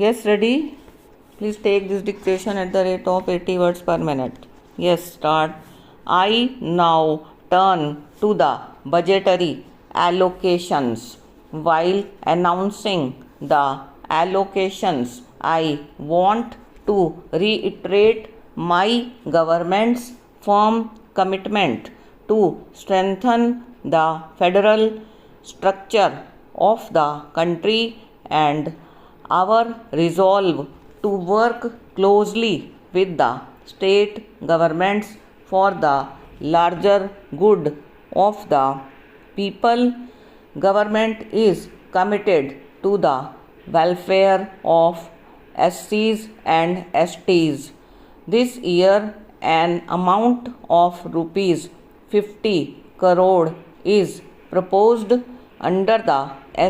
Yes, ready? Please take this dictation at the rate of 80 words per minute. Yes, start. I now turn to the budgetary allocations. While announcing the allocations, I want to reiterate my government's firm commitment to strengthen the federal structure of the country and our resolve to work closely with the state governments for the larger good of the people. Government is committed to the welfare of SCs and STs. This year, an amount of rupees 50 crore is proposed under the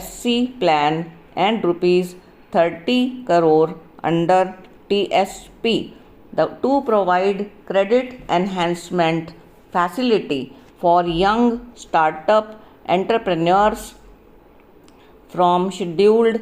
SC plan and rupees 30 crore under TSP to provide credit enhancement facility for young startup entrepreneurs from scheduled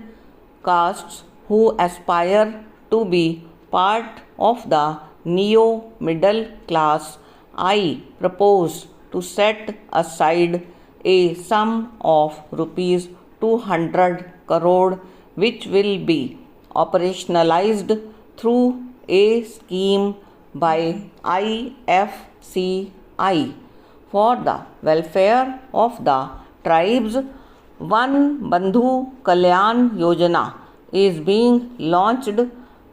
castes who aspire to be part of the neo middle class. I propose to set aside a sum of rupees 200 crore which will be operationalized through a scheme by IFCI for the welfare of the tribes. One Bandhu Kalyan Yojana is being launched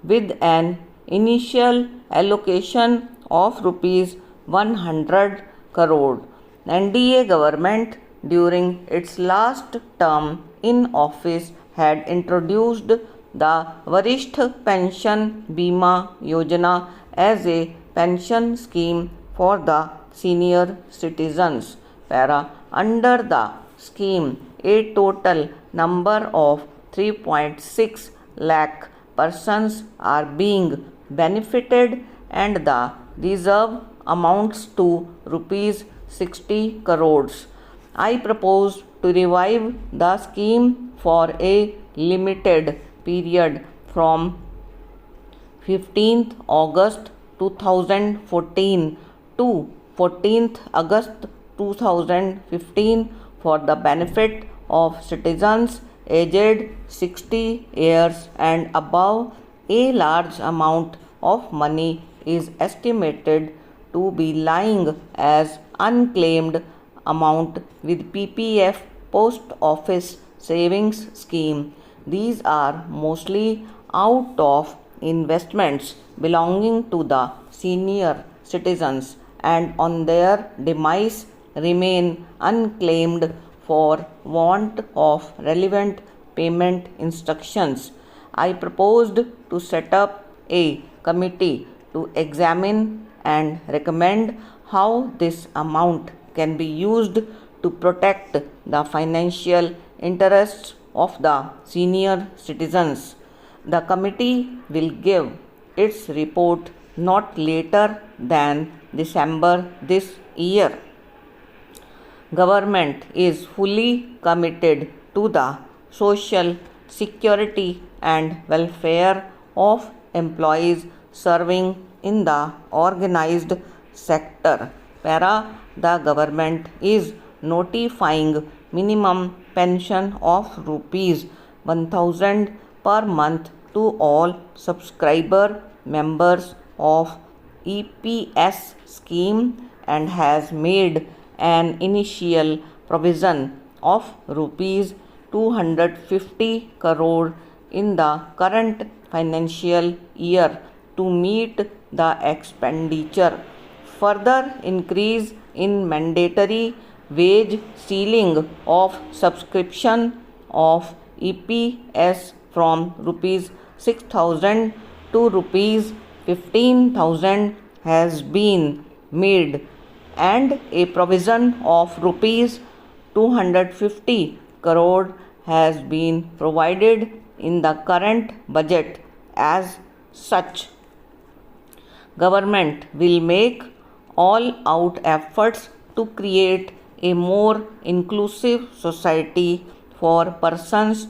with an initial allocation of rupees 100 crore. NDA government during its last term in office had introduced the Varishtha Pension Bima Yojana as a pension scheme for the senior citizens. Under the scheme, a total number of 3.6 lakh persons are being benefited and the reserve amounts to rupees 60 crores. I propose to revive the scheme for a limited period from 15th August 2014 to 14th August 2015 for the benefit of citizens aged 60 years and above. A large amount of money is estimated to be lying as unclaimed amount with PPF Post Office Savings Scheme. These are mostly out of investments belonging to the senior citizens and on their demise remain unclaimed for want of relevant payment instructions. I proposed to set up a committee to examine and recommend how this amount can be used to protect the financial interests of the senior citizens. The committee will give its report not later than December this year. Government is fully committed to the social security and welfare of employees serving in the organized sector. The government is notifying minimum pension of rupees 1000 per month to all subscriber members of EPS scheme and has made an initial provision of rupees 250 crore in the current financial year to meet the expenditure. Further increase in mandatory wage ceiling of subscription of EPS from rupees 6,000 to rupees 15,000 has been made and a provision of rupees 250 crore has been provided in the current budget. As such, government will make all out efforts to create a more inclusive society for persons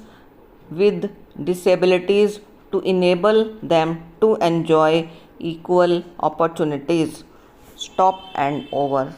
with disabilities to enable them to enjoy equal opportunities. Stop and over.